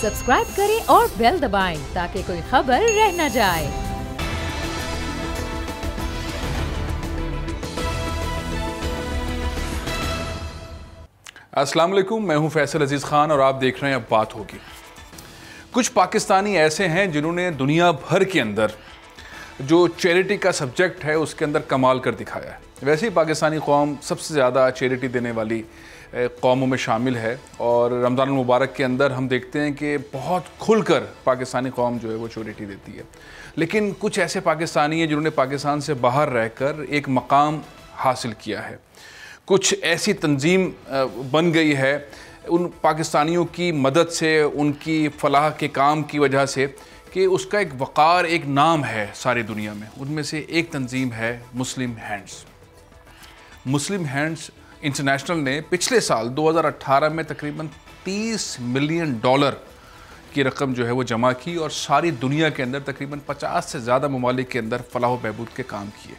Subscribe करें और bell दबाएं ताकि कोई खबर रह न जाए। अस्सलाम वालेकुम, मैं हूं फैसल अजीज़ खान और आप देख रहे हैं अब बात होगी। कुछ पाकिस्तानी ऐसे हैं जिन्होंने दुनिया भर के अंदर जो चैरिटी का सब्जेक्ट है उसके अंदर कमाल कर दिखाया है। वैसे ही पाकिस्तानी कौम सबसे ज़्यादा चैरिटी देने वाली कौमों में शामिल है और रमज़ान मुबारक के अंदर हम देखते हैं कि बहुत खुलकर पाकिस्तानी कौम जो है वो चैरिटी देती है। लेकिन कुछ ऐसे पाकिस्तानी हैं जिन्होंने पाकिस्तान से बाहर रहकर एक मकाम हासिल किया है। कुछ ऐसी तंजीम बन गई है उन पाकिस्तानियों की मदद से, उनकी फलाह के काम की वजह से कि उसका एक वक़ार, एक नाम है सारी दुनिया में। उनमें से एक तंजीम है मुस्लिम हैंड्स। मुस्लिम हैंड्स इंटरनेशनल ने पिछले साल 2018 में तकरीबन $30 मिलियन की रकम जो है वो जमा की और सारी दुनिया के अंदर तकरीबन 50 से ज़्यादा ममालिक के अंदर फलाह व बहबूद के काम किए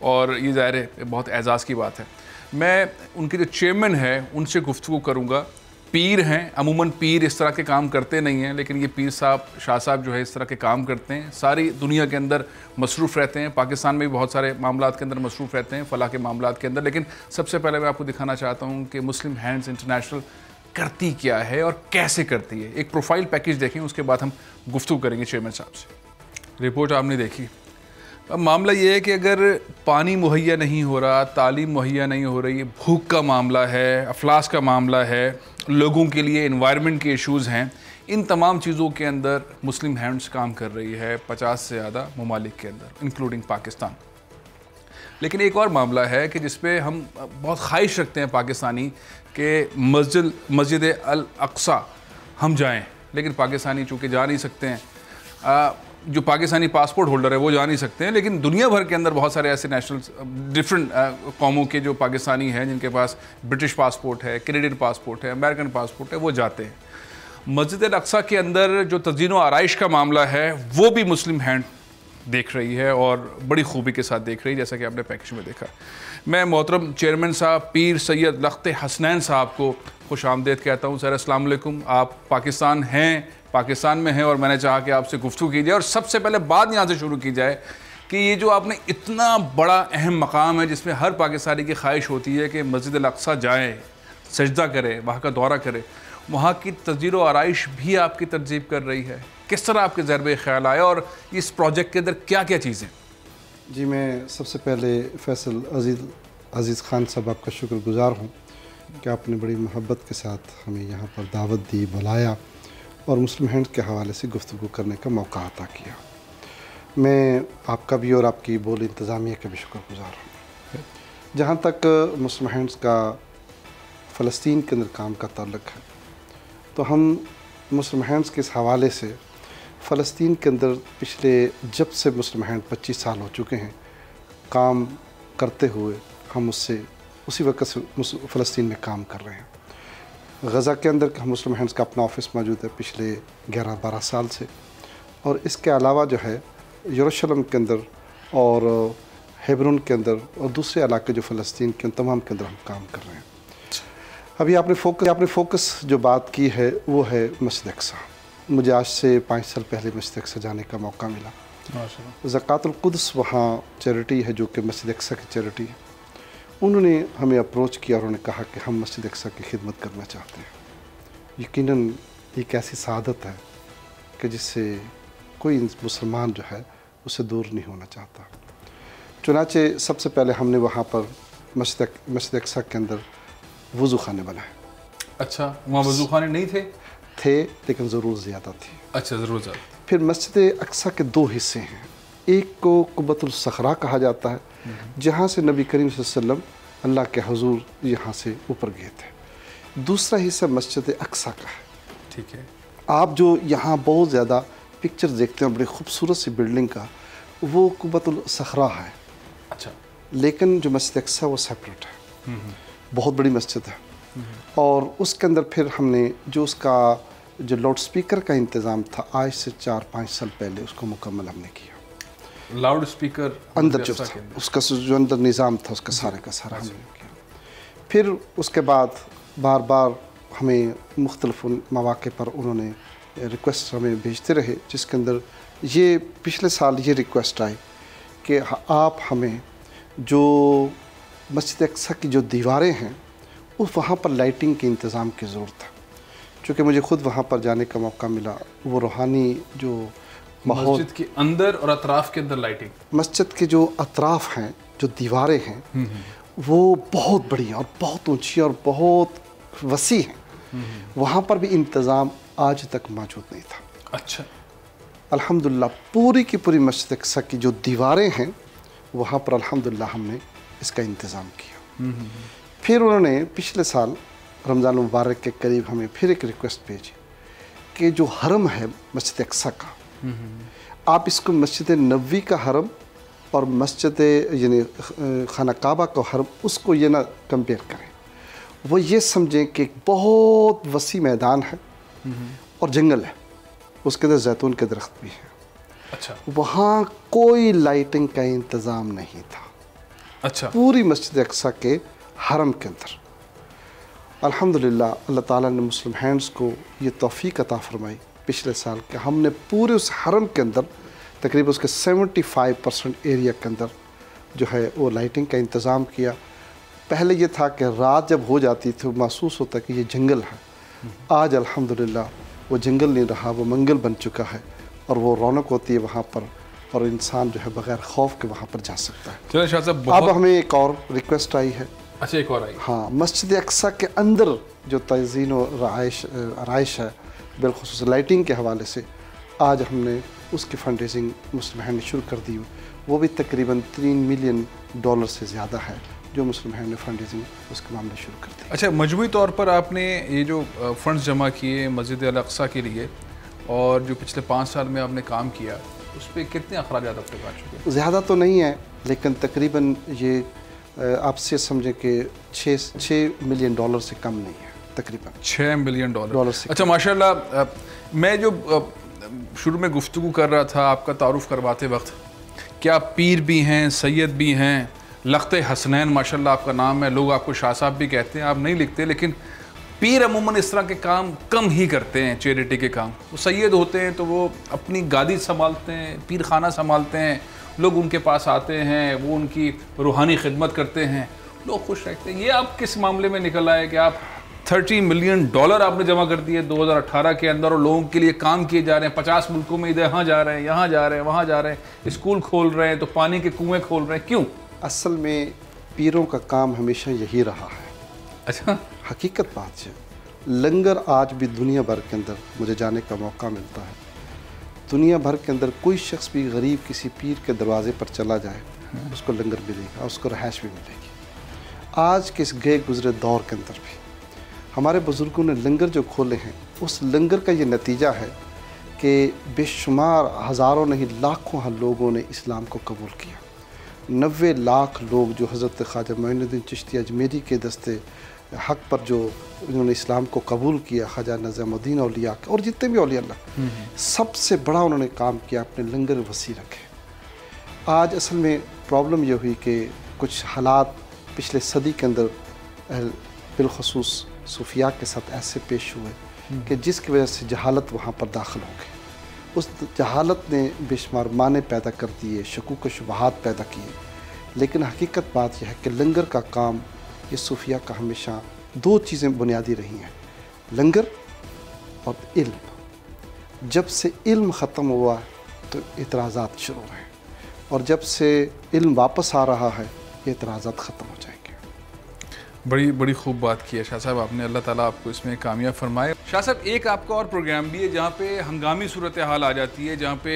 और ये ज़ाहिर है बहुत एजाज़ की बात है। मैं उनके जो चेयरमैन हैं उनसे गुफ्तगू करूँगा। पीर हैं, अमूमन पीर इस तरह के काम करते नहीं हैं, लेकिन ये पीर साहब, शाह साहब जो है इस तरह के काम करते हैं, सारी दुनिया के अंदर मसरूफ़ रहते हैं। पाकिस्तान में भी बहुत सारे मामलात के अंदर मसरूफ़ रहते हैं, फलाह के मामलात के अंदर। लेकिन सबसे पहले मैं आपको दिखाना चाहता हूँ कि मुस्लिम हैंड्स इंटरनेशनल करती क्या है और कैसे करती है। एक प्रोफाइल पैकेज देखें, उसके बाद हम गुफ्तगू करेंगे चेयरमैन साहब से। रिपोर्ट आपने देखी। अब मामला ये है कि अगर पानी मुहैया नहीं हो रहा, तालीम मुहैया नहीं हो रही, भूख का मामला है, अफलास का मामला है, लोगों के लिए एनवायरनमेंट के इश्यूज़ हैं, इन तमाम चीज़ों के अंदर मुस्लिम हैंड्स काम कर रही है 50 से ज़्यादा ममालिक के अंदर, इंक्लूडिंग पाकिस्तान। लेकिन एक और मामला है कि जिस पे हम बहुत ख्वाहिश रखते हैं पाकिस्तानी कि मस्जिद अल अक्सा हम जाएँ, लेकिन पाकिस्तानी चूँकि जा नहीं सकते हैं। जो पाकिस्तानी पासपोर्ट होल्डर है वो जा नहीं सकते हैं, लेकिन दुनिया भर के अंदर बहुत सारे ऐसे नेशनल्स, डिफरेंट कौमों के जो पाकिस्तानी हैं जिनके पास ब्रिटिश पासपोर्ट है, कैनेडियन पासपोर्ट है, अमेरिकन पासपोर्ट है, वो जाते हैं। मस्जिद अल अक्सा के अंदर जो तज़ीन व आराइश का मामला है वो भी मुस्लिम हैंड देख रही है और बड़ी खूबी के साथ देख रही है, जैसा कि आपने पैकेज में देखा। मैं मोहतरम चेयरमैन साहब पीर सैयद लख्त हसनैन साहब को खुश आमदेद कहता हूँ। सर अस्सलाम वालेकुम। आप पाकिस्तान में हैं और मैंने चाहा कि आपसे गुफ्तगू की जाए और सबसे पहले बात यहाँ से शुरू की जाए कि ये जो आपने इतना बड़ा अहम मकाम है जिसमें हर पाकिस्तानी की ख्वाहिश होती है कि मस्जिद अल अक्सा जाए, सजदा करे, वहाँ का दौरा करे, वहाँ की तज़ीर व आराइश भी आपकी तरजीब कर रही है। किस तरह आपके ज़रबे ख्याल आया और इस प्रोजेक्ट के अंदर क्या क्या चीज़ें? जी, मैं सबसे पहले फैसल अज़ीज़ खान साहब आपका शुक्रगुज़ार हूँ कि आपने बड़ी मोहब्बत के साथ हमें यहाँ पर दावत दी, बुलाया और मुस्लिम हैंड्स के हवाले से गुफ्तगू करने का मौका अता किया। मैं आपका भी और आपकी बोल इंतज़ामिया का भी शुक्रगुज़ार हूँ। जहाँ तक मुस्लिम हैंड्स का फ़लस्तीन के अंदर काम का ताल्लुक़ है, तो हम मुस्लिम हैंड्स के इस हवाले से फ़लस्तीन के अंदर पिछले जब से मुस्लिम हैंड 25 साल हो चुके हैं काम करते हुए, हम उसी वक्त से फ़लस्तीन में काम कर रहे हैं। गज़ा के अंदर मुस्लिम हैंड्स का अपना ऑफ़िस मौजूद है पिछले 11-12 साल से, और इसके अलावा जो है यरूशलेम के अंदर और हेब्रोन के अंदर और दूसरे इलाके जो फ़लस्तीन के तमाम के अंदर हम काम कर रहे हैं। अभी आपने फोकस जो बात की है वो है मस्जिद अक्सा। मुझे आज से 5 साल पहले मस्जिद अक्सा जाने का मौका मिला। ज़कातुल कुद्स वहाँ चैरिटी है जो कि मस्जिद अक्सा की चैरिटी है। उन्होंने हमें अप्रोच किया और उन्होंने कहा कि हम मस्जिद अक्सा की खिदमत करना चाहते हैं। यकीनन एक ऐसी सआदत है कि जिससे कोई मुसलमान जो है उससे दूर नहीं होना चाहता। चुनाचे सबसे पहले हमने वहाँ पर मस्जिद अक्सा के अंदर वज़ू खाने बनाए। अच्छा, वहाँ वज़ू खाने नहीं थे लेकिन ज़रूर ज़्यादा थी। अच्छा, ज़रूर ज़्यादा। फिर मस्जिद अक्सा के 2 हिस्से हैं। एक को कुब्बतुल सखरा कहा जाता है, जहाँ से नबी करीम सल्लल्लाहु अलैहि वसल्लम अल्लाह के हुजूर यहाँ से ऊपर गए थे। दूसरा हिस्सा मस्जिद अक्सा का है। ठीक है। आप जो यहाँ बहुत ज़्यादा पिक्चर देखते हैं बड़ी खूबसूरत सी बिल्डिंग का, वो कुब्बतुल सखरा है। अच्छा। लेकिन जो मस्जिद अक्सा वो सेपरेट है, बहुत बड़ी मस्जिद है। और उसके अंदर फिर हमने जो उसका जो लाउड स्पीकर का इंतज़ाम था, आज से 4-5 साल पहले उसको मुकम्मल हमने किया। लाउड स्पीकर अंदर जो था उसका जो अंदर निज़ाम था उसका सारे का सारा हमने किया। फिर उसके बाद बार बार हमें मुख्तलिफ मौक़े पर उन्होंने रिक्वेस्ट हमें भेजते रहे, जिसके अंदर ये पिछले साल ये रिक्वेस्ट आई कि आप हमें जो मस्जिद अक्सा की जो दीवारें हैं उस वहाँ पर लाइटिंग के इंतज़ाम की ज़रूरत है। चूँकि मुझे ख़ुद वहाँ पर जाने का मौका मिला, वो रूहानी जो माहौल, मस्जिद के अंदर और अतराफ़ के अंदर लाइटिंग, मस्जिद के जो अतराफ़ हैं, जो दीवारें हैं, वो बहुत बड़ी और बहुत ऊंची और बहुत वसी हैं। वहाँ पर भी इंतज़ाम आज तक मौजूद नहीं था। अच्छा, अल्हम्दुलिल्लाह पूरी की पूरी मस्जिद अक्सा की जो दीवारें हैं वहाँ पर अल्हम्दुलिल्लाह हमने इसका इंतज़ाम किया। फिर उन्होंने पिछले साल रमज़ान मुबारक के करीब हमें फिर एक रिक्वेस्ट भेजी कि जो हरम है मस्जिद अक्सा का, आप इसको मस्जिद नबवी का हरम और मस्जिद यानी खाना काबा का हरम, उसको ये ना कंपेयर करें। वो ये समझें कि एक बहुत वसी मैदान है और जंगल है, उसके अंदर जैतून के दरख्त भी हैं। अच्छा, वहाँ कोई लाइटिंग का इंतज़ाम नहीं था। अच्छा, पूरी मस्जिद अक्सा के हरम के अंदर अल्हम्दुलिल्लाह अल्लाह ताला ने मुस्लिम हैंड्स को ये तौफीक अता फरमाई पिछले साल कि हमने पूरे उस हरम के अंदर तकरीबन उसके 75% एरिया के अंदर जो है वो लाइटिंग का इंतज़ाम किया। पहले ये था कि रात जब हो जाती थी महसूस होता कि ये जंगल है। आज अल्हम्दुलिल्लाह वो जंगल नहीं रहा, वो मंगल बन चुका है और वो रौनक होती है वहाँ पर, और इंसान जो है बग़ैर खौफ के वहाँ पर जा सकता है। चलो शाह साहब, अब हमें एक और रिक्वेस्ट आई है। अच्छा, एक और आई। हाँ, मस्जिद अक्सा के अंदर जो तज़ीन और आराइश है, बिलख़ुसूस लाइटिंग के हवाले से, आज हमने उसकी फंड रेजिंग मुस्लिम हैंड ने शुरू कर दी। वो भी तकरीबन $3 मिलियन से ज़्यादा है जो मुस्लिम हैंड ने फंड रेजिंग उसके मामले शुरू कर दी। अच्छा, मजमूई तौर पर आपने ये जो फंड्स जमा किए मस्जिद अल अक्सा के लिए और जो पिछले 5 साल में आपने काम किया, उस पर कितने अखराजात आप लगा चुके? ज़्यादा तो नहीं है, लेकिन तकरीबन ये आपसे समझें कि $6 मिलियन से कम नहीं है, तकरीबन $6 मिलियन से। अच्छा, माशाल्लाह। मैं जो शुरू में गुफ्तगू कर रहा था आपका तारुफ करवाते वक्त, क्या पीर भी हैं, सैयद भी हैं, लख्ते हसनैन माशाल्लाह आपका नाम है, लोग आपको शाह साहब भी कहते हैं, आप नहीं लिखते, लेकिन पीर अमूमन इस तरह के काम कम ही करते हैं, चैरिटी के काम। वो सैयद होते हैं तो वो अपनी गादी संभालते हैं, पीर खाना संभालते हैं, लोग उनके पास आते हैं, वो उनकी रूहानी खिदमत करते हैं, लोग खुश रहते हैं। ये आप किस मामले में निकल आए कि आप $30 मिलियन आपने जमा कर दिए 2018 के अंदर और लोगों के लिए काम किए जा रहे हैं 50 मुल्कों में, इधर यहाँ जा रहे हैं, यहाँ जा रहे हैं, वहाँ जा रहे हैं, स्कूल खोल रहे हैं तो पानी के कुएँ खोल रहे हैं, क्यों? असल में पीरों का काम हमेशा यही रहा है। अच्छा, हकीकत बात है, लंगर आज भी दुनिया भर के अंदर मुझे जाने का मौका मिलता है, दुनिया भर के अंदर कोई शख्स भी गरीब किसी पीर के दरवाज़े पर चला जाए उसको लंगर मिलेगा, उसको रहायश भी मिलेगी। आज के इस गए गुजरे दौर के अंदर भी हमारे बुज़ुर्गों ने लंगर जो खोले हैं, उस लंगर का ये नतीजा है कि बेशुमार हज़ारों नहीं लाखों लोगों ने इस्लाम को कबूल किया। 90 लाख लोग जो हज़रत ख्वाजा मोइनुद्दीन चिश्ती अजमेरी के दस्ते हक़ पर जो उन्होंने इस्लाम को कबूल किया, ख्वाजा नज़मुद्दीन औलिया और जितने भी औलिया अल्लाह, सबसे बड़ा उन्होंने काम किया, अपने लंगर वसी रखे। आज असल में प्रॉब्लम ये हुई कि कुछ हालात पिछले सदी के अंदर बिलखसूस सूफिया के साथ ऐसे पेश हुए कि जिसकी वजह से जहालत वहाँ पर दाखिल हो गई। उस जहालत ने बेशुमार माने पैदा कर दिए, शकूक व शुबहात पैदा किए। लेकिन हकीकत बात यह है कि लंगर का काम ये सूफिया का हमेशा 2 चीज़ें बुनियादी रही हैं, लंगर और इल्म। जब से इल्म ख़त्म हुआ तो इतराज़ात शुरू हैं, और जब से इल्म वापस आ रहा है ये इतराज़ात ख़त्म हो जाएंगे। बड़ी खूब बात की है शाह साहब आपने, अल्लाह ताला आपको इसमें कामयाब फरमाए। शाह साहब, एक आपका और प्रोग्राम भी है जहाँ पे हंगामी सूरत हाल आ जाती है, जहाँ पे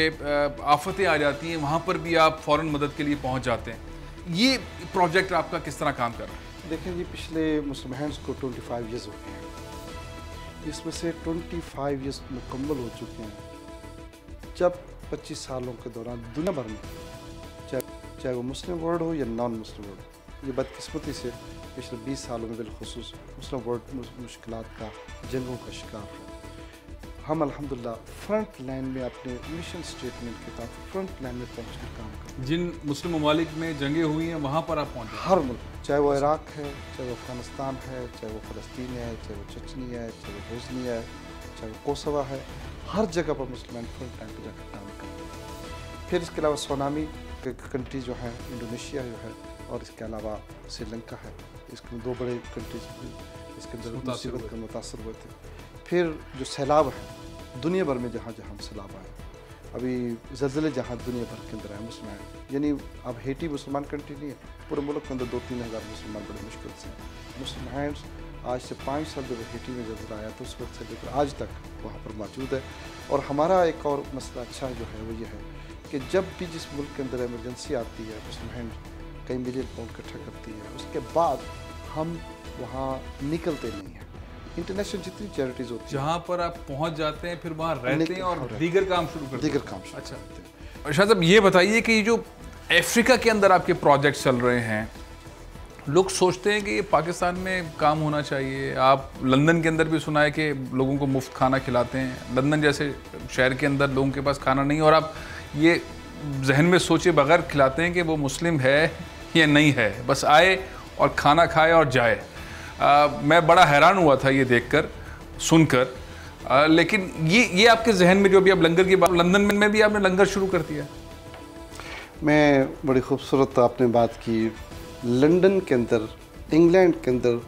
आफतें आ जाती हैं, वहाँ पर भी आप फ़ौरन मदद के लिए पहुँच जाते हैं। ये प्रोजेक्ट आपका किस तरह काम कर रहा है? देखिए जी, पिछले मुस्लिम हैंड्स को 25 ईयर्स हो गए हैं, इसमें से 25 ईयर्स मुकम्मल हो चुके हैं। जब 25 सालों के दौरान दुनिया भर में चाहे वो मुस्लिम वर्ल्ड हो या नॉन मुस्लिम वर्ल्ड, ये बदकिस्मती से पिछले 20 सालों में बिलखुसूस मुस्लिम वर्ल्ड मुश्किलात का, जंगों का शिकार है। हम अल्हम्दुलिल्लाह फ्रंट लाइन में अपने मिशन स्टेटमेंट के तहत फ्रंट लाइन में पहुँच कर काम करें। जिन मुस्लिम ममालिक में जंगें हुई हैं वहाँ पर आप पहुँचे? हर मुल्क, चाहे वो इराक़ है, चाहे वो अफ़गानिस्तान है, चाहे वो फ़लस्तीन है, चाहे वो चचनी है, चाहे वो बोस्निया है, चाहे वो कोसोवा है, हर जगह पर मुसलमान फ्रंट लाइन पर जाकर काम करते हैं। फिर इसके अलावा सोनामी कंट्री जो हैं, इंडोनेशिया जो है, और इसके अलावा श्रीलंका है, इसके दो बड़े कंट्रीज इसके अंदर मुसीबत का मुतासर हुए थे। फिर जो सैलाब है दुनिया भर में जहाँ जहाँ सैलाब आए, अभी ज़लज़ले जहाँ दुनिया भर के अंदर आए मुसलमान, यानी अब हेटी मुसलमान कंट्री नहीं है, पूरे मुल्क के अंदर 2-3 हज़ार मुसलमान बड़े मुश्किल से हैं। मुसलमान आज से 5 साल जब हेटी में ज़लज़ला आया तो उस वक्त से लेकर आज तक वहाँ पर मौजूद है। और हमारा एक और मसला अच्छा जो है वो ये है कि जब भी जिस मुल्क के अंदर एमरजेंसी आती है, मुसलमान कई मिलियन पाउंड इकट्ठा करती है, उसके बाद हम वहाँ निकलते नहीं हैं। इंटरनेशनल जितनी चैरिटीज़ होती हैं जहाँ पर आप पहुँच जाते हैं फिर वहाँ रहते हैं और दीगर काम शुरू करते हैं। दीगर काम शुरू अच्छा, करते हैं। शाह साहब ये बताइए कि जो अफ्रीका के अंदर आपके प्रोजेक्ट चल रहे हैं, लोग सोचते हैं कि ये पाकिस्तान में काम होना चाहिए। आप लंदन के अंदर भी सुना है कि लोगों को मुफ्त खाना खिलाते हैं। लंदन जैसे शहर के अंदर लोगों के पास खाना नहीं, और आप ये जहन में सोचे बगैर खिलाते हैं कि वो मुस्लिम है या नहीं है, बस आए और खाना खाए और जाए। मैं बड़ा हैरान हुआ था ये देखकर, सुनकर। लेकिन ये आपके जहन में जो भी आप लंगर की बात, लंदन में भी आपने लंगर शुरू कर दिया। मैं बड़ी खूबसूरत आपने बात की। लंदन के अंदर, इंग्लैंड के अंदर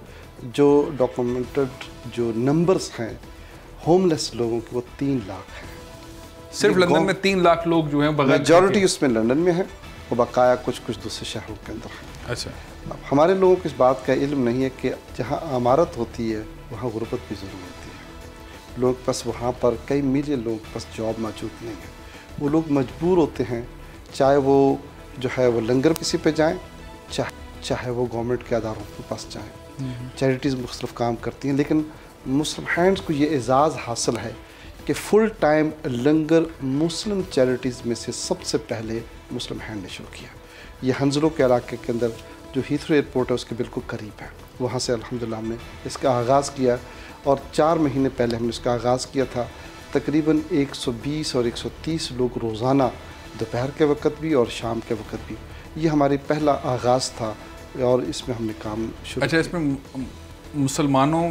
जो डॉक्यूमेंटेड जो नंबर्स हैं होमलेस लोगों के, वो 3 लाख हैं। सिर्फ लंदन में 3 लाख लोग जो हैं बगैर, मेजॉरिटी उसमें लंदन में है और बकाया कुछ दूसरे शहरों के अंदर है। अच्छा, अब हमारे लोगों को इस बात का इल्म नहीं है कि जहाँ अमारत होती है वहाँ गुर्बत भी ज़रूर होती है। लोग बस वहाँ पर कई मिलियन लोग बस जॉब मौजूद नहीं है, वो लोग मजबूर होते हैं, चाहे वो जो है वो लंगर किसी पे जाएँ, चाहे वो गवर्नमेंट के अदारों के पास जाएँ। चैरिटीज़ मुख्तलिफ काम करती हैं, लेकिन मुस्लिम हैंड्स को ये एजाज़ हासिल है कि फुल टाइम लंगर मुस्लिम चैरिटीज़ में से सबसे पहले मुस्लिम हैंड ने शुरू किया। ये हंजलों के इलाके के अंदर जो हीथ्रो एयरपोर्ट है उसके बिल्कुल करीब है, वहाँ से अल्हम्दुलिल्लाह हमने इसका आगाज़ किया। और 4 महीने पहले हमने इसका आगाज़ किया था। तकरीबन 120 और 130 लोग रोज़ाना, दोपहर के वक्त भी और शाम के वक्त भी, ये हमारी पहला आगाज़ था और इसमें हमने काम शुरू। अच्छा, इसमें मुसलमानों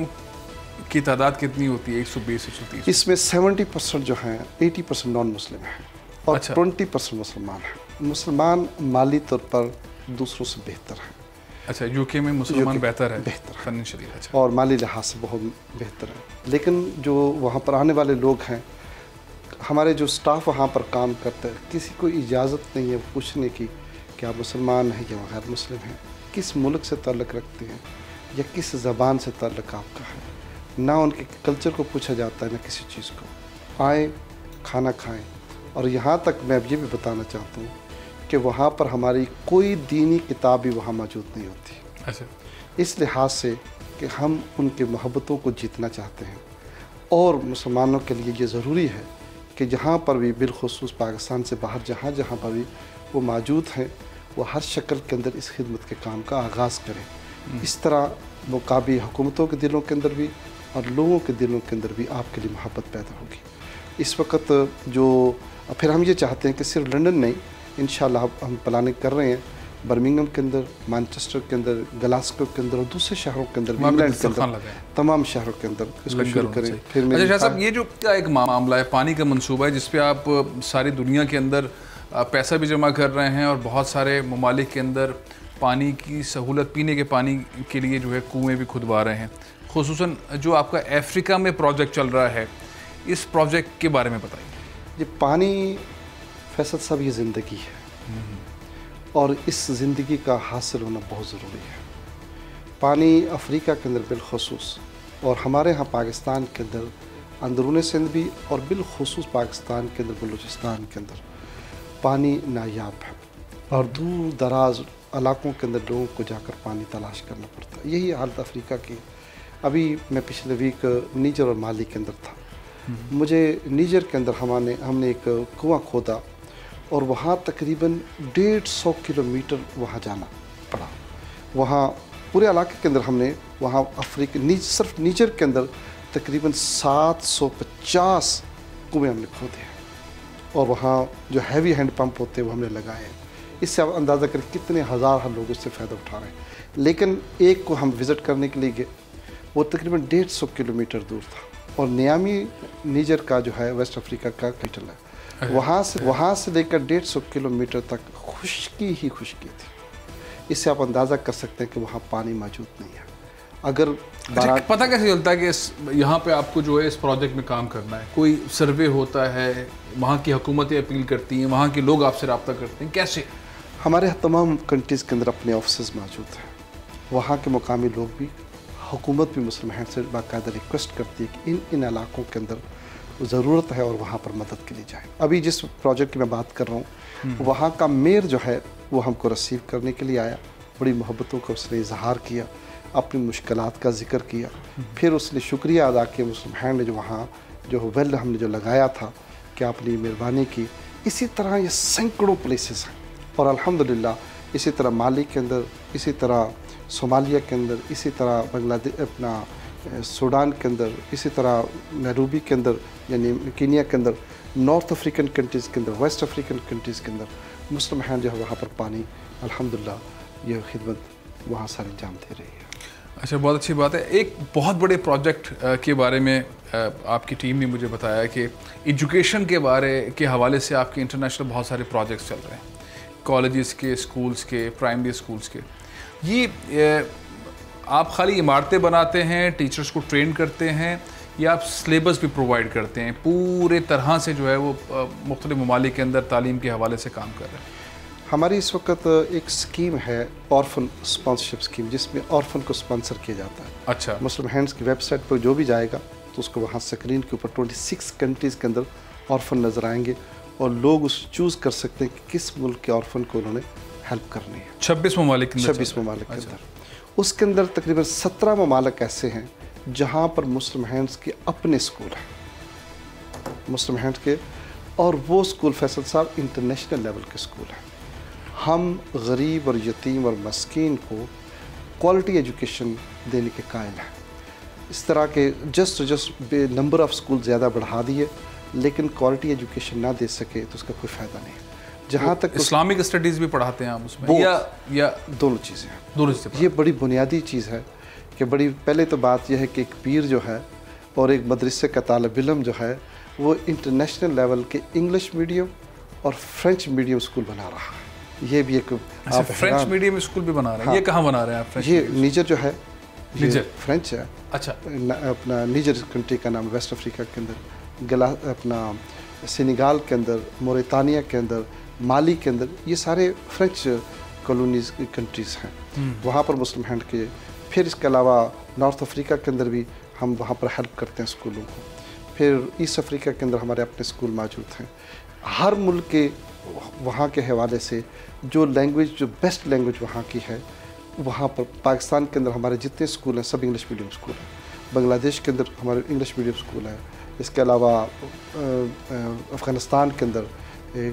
की तादाद कितनी होती है? 120-130? इसमें 70% जो हैं, 80% नॉन मुस्लिम हैं और अच्छा। 20% मुसलमान हैं। मुसलमान माली तौर पर दूसरों से बेहतर हैं। अच्छा, यूके में मुसलमान बेहतर है? बेहतर है फाइनेंशियली। अच्छा, और माली लिहाज से बहुत बेहतर है। लेकिन जो वहाँ पर आने वाले लोग हैं, हमारे जो स्टाफ वहाँ पर काम करते हैं, किसी को इजाज़त नहीं है पूछने की कि आप मुसलमान हैं या गैर मुस्लिम हैं, किस मुल्क से ताल्लुक़ रखते हैं या किस ज़बान से ताल्लुक़ आपका है। ना उनके कल्चर को पूछा जाता है, ना किसी चीज़ को। आए, खाना खाएं। और यहाँ तक मैं अब ये भी बताना चाहता हूँ कि वहाँ पर हमारी कोई दीनी किताब भी वहाँ मौजूद नहीं होती। अच्छा, इस लिहाज से कि हम उनके मोहब्बतों को जीतना चाहते हैं। और मुसलमानों के लिए ये ज़रूरी है कि जहाँ पर भी, बिलखुसूस पाकिस्तान से बाहर जहाँ जहाँ पर भी वो मौजूद हैं, वो हर शक्ल के अंदर इस खिदमत के काम का आगाज़ करें। इस तरह मुकाबी हुकूमतों के दिलों के अंदर भी और लोगों के दिलों के अंदर भी आपके लिए मोहब्बत पैदा होगी। इस वक्त जो फिर हम ये चाहते हैं कि सिर्फ लंदन नहीं, इंशाल्लाह हम प्लानिंग कर रहे हैं बर्मिंघम के अंदर, मैनचेस्टर के अंदर, ग्लासगो के अंदर और दूसरे शहरों के अंदर, इंग्लैंड के अंदर, तमाम शहरों के अंदर इसको शुरू करें। फिर अच्छा शाह साहब, ये जो एक मामला है, पानी का मंसूबा है जिस पे आप सारी दुनिया के अंदर पैसा भी जमा कर रहे हैं और बहुत सारे ममालिक के अंदर पानी की सहूलत, पीने के पानी के लिए जो है कुएँ भी खुदवा रहे हैं। खुसूसन जो आपका अफ्रीका में प्रोजेक्ट चल रहा है, इस प्रोजेक्ट के बारे में बताइए। ये पानी फैसल साहब, ये ज़िंदगी है और इस ज़िंदगी का हासिल होना बहुत ज़रूरी है। पानी अफ्रीका के अंदर बिलखुसूस और हमारे यहाँ पाकिस्तान के अंदर, अंदरून सिंध भी और बिलखुसूस पाकिस्तान के अंदर, बलूचिस्तान के अंदर पानी नायाब है और दूर दराज इलाकों के अंदर लोगों को जाकर पानी तलाश करना पड़ता है। यही हालत अफ्रीका की। अभी मैं पिछले वीक नीजर और माली के अंदर था। मुझे नीजर के अंदर हमने एक कुआं खोदा और वहाँ तकरीबन 150 किलोमीटर वहाँ जाना पड़ा। वहाँ पूरे इलाके के अंदर हमने वहाँ सिर्फ नीजर के अंदर तकरीबन 750 कुएँ हमने खोदे हैं और वहाँ जो हैवी हैंड पंप होते हैं वो हमने लगाए हैं। इससे आप अंदाज़ा करें कितने हज़ार लोग इससे फ़ायदा उठा रहे हैं। लेकिन एक को हम विज़िट करने के लिए गए, वो तकरीबन 150 किलोमीटर दूर था। और नियामी नीजर का जो है वेस्ट अफ्रीका का कैपिटल है। वहाँ से लेकर 150 किलोमीटर तक खुश्की ही खुश्की थी। इससे आप अंदाज़ा कर सकते हैं कि वहाँ पानी मौजूद नहीं है। अगर पता कैसे चलता है कि यहाँ पे आपको जो है इस प्रोजेक्ट में काम करना है? कोई सर्वे होता है, वहाँ की हुकूमतें अपील करती हैं, वहाँ के लोग आपसे रब्ता करते हैं, कैसे? हमारे तमाम कंट्रीज़ के अंदर अपने ऑफिस मौजूद हैं। वहाँ के मुकामी लोग भी, हुकूमत भी मुस्लिम हैंड से बाकायदा रिक्वेस्ट करती है कि इन इलाकों के अंदर ज़रूरत है और वहाँ पर मदद के लिए जाए। अभी जिस प्रोजेक्ट की मैं बात कर रहा हूँ, वहाँ का मेयर जो है वो हमको रिसीव करने के लिए आया। बड़ी मोहब्बतों का उसने इजहार किया, अपनी मुश्किलात का जिक्र किया। फिर उसने शुक्रिया अदा किया मुस्लिम हैंड ने जो वहाँ जो वेल हमने जो लगाया था कि आपने मेहरबानी की। इसी तरह ये सैकड़ों प्लेसेस हैं और अल्हम्दुलिल्लाह इसी तरह माली के अंदर, इसी तरह सोमालिया के अंदर, इसी तरह बांग्लादेश अपना सूडान के अंदर, इसी तरह नैरोबी के अंदर यानी कीनिया के अंदर, नॉर्थ अफ्रीकन कंट्रीज़ के अंदर, वेस्ट अफ्रीकन कंट्रीज़ के अंदर मुस्लिम हैंड जो है वहाँ पर पानी अल्हम्दुलिल्लाह ये खिदमत वहाँ सर अंजाम दे रही है। अच्छा, बहुत अच्छी बात है। एक बहुत बड़े प्रोजेक्ट के बारे में आपकी टीम ने मुझे बताया कि एजुकेशन के बारे के हवाले से आपके इंटरनेशनल बहुत सारे प्रोजेक्ट्स चल रहे हैं, कॉलेजेस के, स्कूल्स के, प्राइमरी स्कूल्स के। ये आप खाली इमारतें बनाते हैं, टीचर्स को ट्रेन करते हैं, या आप सिलेबस भी प्रोवाइड करते हैं? पूरे तरह से जो है वो मुख्तलिफ ममालिक के अंदर तालीम के हवाले से काम कर रहे हैं। हमारी इस वक्त एक स्कीम है ऑर्फन स्पॉन्सरशिप स्कीम, जिसमें ऑर्फन को स्पॉन्सर किया जाता है। अच्छा। मुस्लिम हैंड्स की वेबसाइट पर जो भी जाएगा तो उसको वहाँ स्क्रीन के ऊपर 26 कंट्रीज़ के अंदर ऑर्फन नज़र आएंगे और लोग उस चूज़ कर सकते हैं कि किस मुल्क के ऑर्फन को उन्होंने हेल्प करनी है। 26 ममालिक के अंदर? 26 ममालिक के अंदर। उसके अंदर तकरीबन 17 ममालिक ऐसे हैं जहाँ पर मुस्लिम हैंड्स के अपने स्कूल हैं, मुस्लिम हैंड्स के, और वो स्कूल फैसल साहब इंटरनेशनल लेवल के स्कूल हैं। हम गरीब और यतीम और मस्कीन को क्वालिटी एजुकेशन देने के कायल हैं। इस तरह के जस्ट नंबर ऑफ़ स्कूल ज़्यादा बढ़ा दिए लेकिन क्वालिटी एजुकेशन ना दे सके तो उसका कोई फ़ायदा नहीं। जहाँ तक इस्लामिक स्टडीज़ भी पढ़ाते हैं आप उसमें, या दोनों चीज़ें हैं? दोनों चीज़ें। ये बड़ी बुनियादी चीज़ है कि बड़ी पहले तो बात यह है कि एक पीर जो है और एक मदरसे का तालिब इल्म जो है वो इंटरनेशनल लेवल के इंग्लिश मीडियम और फ्रेंच मीडियम स्कूल बना रहा है। ये भी एक आप फ्रेंच मीडियम स्कूल भी बना रहे हैं? हाँ। ये कहाँ बना रहे हैं आप? फ्रेंच? ये नीजर जो है, नीजर फ्रेंच है। अच्छा। अपना नीजर कंट्री का नाम, वेस्ट अफ्रीका के अंदर, अपना सेनेगाल के अंदर, मोरितानिया के अंदर, माली के अंदर, ये सारे फ्रेंच कॉलोनीज कंट्रीज़ हैं। वहाँ पर मुस्लिम हैंड के, फिर इसके अलावा नॉर्थ अफ्रीका के अंदर भी हम वहाँ पर हेल्प करते हैं स्कूलों को। फिर ईस्ट अफ्रीका के अंदर हमारे अपने स्कूल मौजूद हैं। हर मुल्क के वहाँ के हवाले से जो लैंग्वेज, जो बेस्ट लैंग्वेज वहाँ की है, वहाँ पर पाकिस्तान के अंदर हमारे जितने स्कूल हैं सब इंग्लिश मीडियम स्कूल हैं। बांग्लादेश के अंदर हमारे इंग्लिश मीडियम स्कूल है। इसके अलावा अफ़गानिस्तान के अंदर,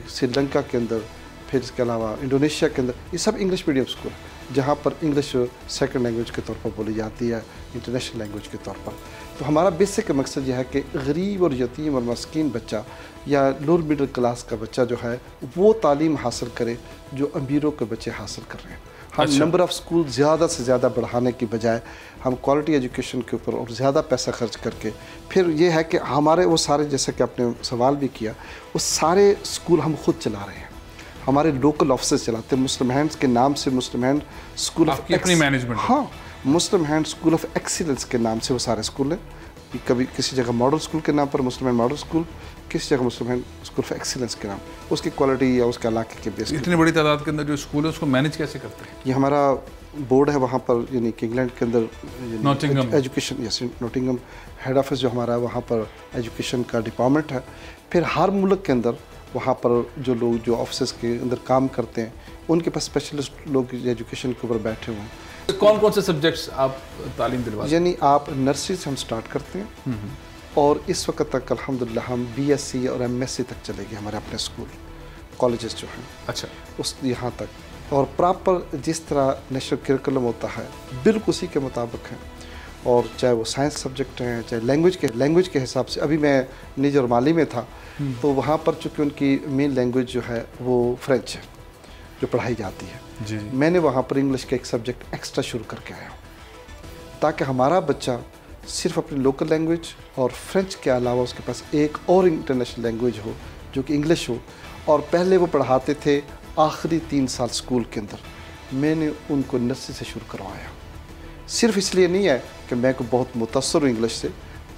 श्रीलंका के अंदर, फिर इसके अलावा इंडोनेशिया के अंदर, ये सब इंग्लिश मीडियम स्कूल हैं जहाँ पर इंग्लिश सेकंड लैंग्वेज के तौर पर बोली जाती है, इंटरनेशनल लैंग्वेज के तौर पर। तो हमारा बेसिक मकसद यह है कि गरीब और यतीम और मस्कीन बच्चा या लोअर मिडिल क्लास का बच्चा जो है वो तालीम हासिल करे जो अमीरों के बच्चे हासिल कर रहे हैं। हम नंबर ऑफ़ स्कूल ज़्यादा से ज़्यादा बढ़ाने की बजाय हम क्वालिटी एजुकेशन के ऊपर और ज़्यादा पैसा खर्च करके, फिर ये है कि हमारे वो सारे, जैसे कि आपने सवाल भी किया, वो सारे स्कूल हम खुद चला रहे हैं। हमारे लोकल ऑफिस चलाते हैं मुस्लिम हैंड्स के नाम से, मुस्लिम हैंड स्कूल ऑफ अपनी मैनेजमेंट। हाँ, मुस्लिम हैंड स्कूल ऑफ एक्सीलेंस के नाम से वो सारे स्कूल हैं। कभी किसी जगह मॉडल स्कूल के नाम पर मुस्लिम हैंड मॉडल स्कूल, किसी जगह मुस्लिम हैंड स्कूल ऑफ एक्सीलेंस के नाम, उसकी क्वालिटी या उसके इलाके के बेस। इतनी बड़ी तादाद के अंदर जो स्कूल है उसको मैनेज कैसे करते हैं? ये हमारा बोर्ड है वहाँ पर, यानी कि इंग्लैंड के अंदर Nottingham education, yes, Nottingham head office जो हमारा है वहाँ पर एजुकेशन का डिपार्टमेंट है। फिर हर मुल्क के अंदर वहाँ पर जो लोग जो ऑफिस के अंदर काम करते हैं उनके पास स्पेशलिस्ट लोग एजुकेशन के ऊपर बैठे हुए हैं। कौन कौन से सब्जेक्ट्स आप तालीम दिलवाते हैं? यानी आप नर्सरी से हम स्टार्ट करते हैं और इस वक्त तक अल्हम्दुलिल्लाह हम BSc और MSc तक चले गए हमारे अपने स्कूल कॉलेजेस जो हैं। अच्छा। उस यहाँ तक, और प्रॉपर जिस तरह नेशनल करिकुलम होता है बिल्कुल उसी के मुताबिक है। और चाहे वो साइंस सब्जेक्ट हैं, चाहे लैंग्वेज के हिसाब से। अभी मैं निजर माली में था तो वहाँ पर चूँकि उनकी मेन लैंग्वेज जो है वो फ्रेंच है जो पढ़ाई जाती है जी। मैंने वहाँ पर इंग्लिश का एक सब्जेक्ट एक्स्ट्रा शुरू करके आया हूँ ताकि हमारा बच्चा सिर्फ अपनी लोकल लैंग्वेज और फ्रेंच के अलावा उसके पास एक और इंटरनेशनल लैंग्वेज हो जो कि इंग्लिश हो। और पहले वो पढ़ाते थे आखिरी 3 साल स्कूल के अंदर, मैंने उनको नर्सरी से शुरू करवाया। सिर्फ इसलिए नहीं है कि मैं को बहुत मुतासर हूँ इंग्लिश से,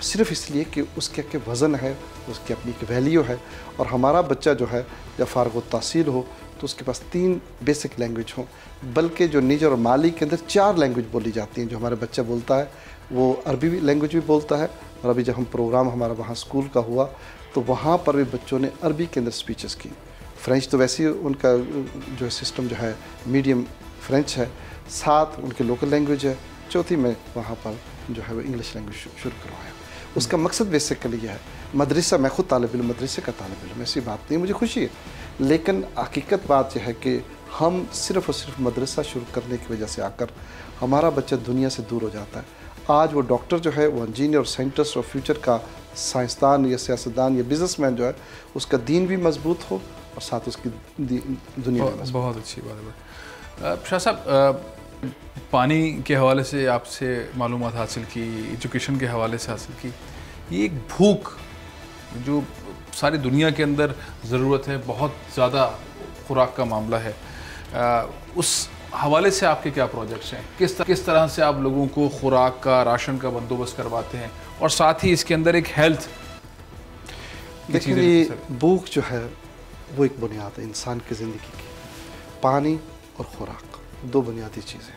सिर्फ इसलिए कि उसके एक वज़न है, उसकी अपनी एक वैल्यू है। और हमारा बच्चा जो है जब फारग तहसील हो तो उसके पास 3 बेसिक लैंग्वेज हों, बल्कि जो निजर और माली के अंदर 4 लैंग्वेज बोली जाती हैं। जो हमारा बच्चा बोलता है वो अरबी लैंग्वेज भी बोलता है। और अभी जब हम प्रोग्राम हमारा वहाँ स्कूल का हुआ तो वहाँ पर भी बच्चों ने अरबी के अंदर स्पीचेस की। फ्रेंच तो वैसे ही उनका जो सिस्टम जो है मीडियम फ्रेंच है, साथ उनकी लोकल लैंग्वेज है, चौथी में वहाँ पर जो है वो इंग्लिश लैंग्वेज शुरू करवाया। उसका मकसद बेसिकली यह है, मदरसा, मैं खुद तालिब इल्म मदरसे का तालिब इल्म, ऐसी बात नहीं, मुझे खुशी है, लेकिन हकीकत बात यह है कि हम सिर्फ़ और सिर्फ मदरसा शुरू करने की वजह से आकर हमारा बच्चा दुनिया से दूर हो जाता है। आज वो डॉक्टर जो है, वो इंजीनियर और साइंटिस्ट और फ्यूचर का साइंसदान या सियासतदान या बिजनेसमैन जो है, उसका दीन भी मजबूत हो और साथ उसकी दुनिया में। बहुत अच्छी बात है। शाह साहब, पानी के हवाले से आपसे मालूमात हासिल की, एजुकेशन के हवाले से हासिल की, ये एक भूख जो सारी दुनिया के अंदर ज़रूरत है, बहुत ज़्यादा खुराक का मामला है, उस हवाले से आपके क्या प्रोजेक्ट्स हैं? किस तरह से आप लोगों को खुराक का, राशन का बंदोबस्त करवाते हैं, और साथ ही इसके अंदर एक हेल्थ? देखिए, भूख जो है वो एक बुनियाद है इंसान की ज़िंदगी की। पानी और खुराक 2 बुनियादी चीज़ें,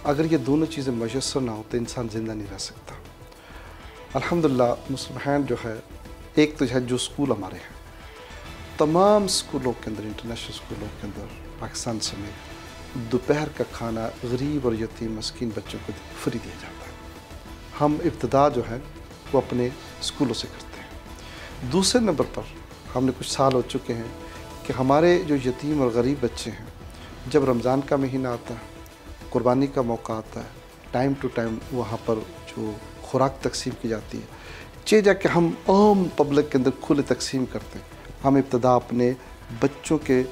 अगर ये दोनों चीज़ें मयसर ना हो तो इंसान ज़िंदा नहीं रह सकता। अल्हम्दुलिल्लाह मुसलमान जो है, एक तो है जो स्कूल हमारे हैं, तमाम स्कूलों के अंदर, इंटरनेशनल स्कूलों के अंदर पाकिस्तान समेत दोपहर का खाना गरीब और यतीम मस्कीन बच्चों को फ्री दिया जाता है। हम इब्तिदा जो है वो अपने स्कूलों से करते हैं। दूसरे नंबर पर हमने कुछ साल हो चुके हैं कि हमारे जो यतीम और गरीब बच्चे हैं, जब रमज़ान का महीना आता है, कुर्बानी का मौका आता है, टाइम टू टाइम वहाँ पर जो खुराक तकसीम की जाती है, चे जाके हम आम पब्लिक के अंदर खुले तकसीम करते हैं। हम इब्तिदा अपने बच्चों के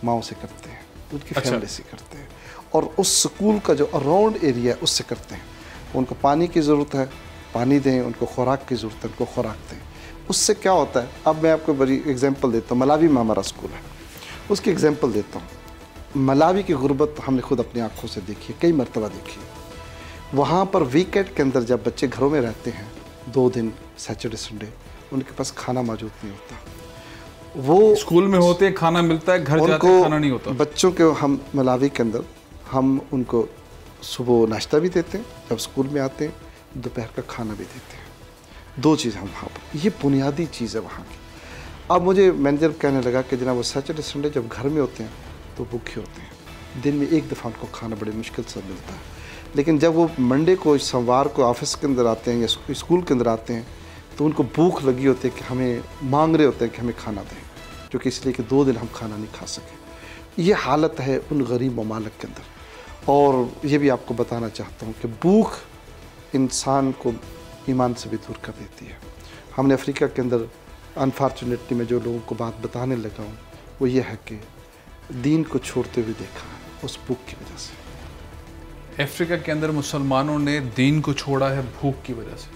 माओ से करते हैं, उनकी फैमिली से करते हैं, और उस स्कूल का जो अराउंड एरिया है उससे करते हैं। उनको पानी की ज़रूरत है, पानी दें, उनको खुराक की ज़रूरत है, उनको खुराक दें। उससे क्या होता है, अब मैं आपको बड़ी एग्जांपल देता हूँ। मलावी में हमारा स्कूल है, उसकी एग्जांपल देता हूँ। मलावी की गुर्बत हमने खुद अपनी आँखों से देखी है, कई मरतबा देखी है। वहाँ पर वीकेंड के अंदर जब बच्चे घरों में रहते हैं, 2 दिन सैटरडे संडे, उनके पास खाना मौजूद नहीं होता। वो स्कूल में होते हैं, खाना मिलता है, घर जाते हैं खाना नहीं होता। बच्चों के हम मलावी के अंदर हम उनको सुबह नाश्ता भी देते हैं, जब स्कूल में आते हैं दोपहर का खाना भी देते हैं। 2 चीज़ हम वहाँ पर, ये बुनियादी चीज़ है वहाँ की। अब मुझे मैनेजर कहने लगा कि जनाब वो सैटरडे संडे जब घर में होते हैं तो भूखे होते हैं, दिन में 1 दफ़ा उनको खाना बड़ी मुश्किल से मिलता है। लेकिन जब वो मंडे को, सोमवार को ऑफिस के अंदर आते हैं या स्कूल के अंदर आते हैं तो उनको भूख लगी होती है कि हमें मांग रहे होते हैं कि हमें खाना दें, क्योंकि इसलिए कि 2 दिन हम खाना नहीं खा सके। ये हालत है उन गरीब ममालिक के अंदर। और ये भी आपको बताना चाहता हूँ कि भूख इंसान को ईमान से भी दूर कर देती है। हमने अफ्रीका के अंदर अनफॉर्चुनेटली मैं जो लोगों को बात बताने लगा हूँ वो ये है कि दीन को छोड़ते हुए देखा है उस भूख की वजह से। अफ्रीका के अंदर मुसलमानों ने दीन को छोड़ा है भूख की वजह से,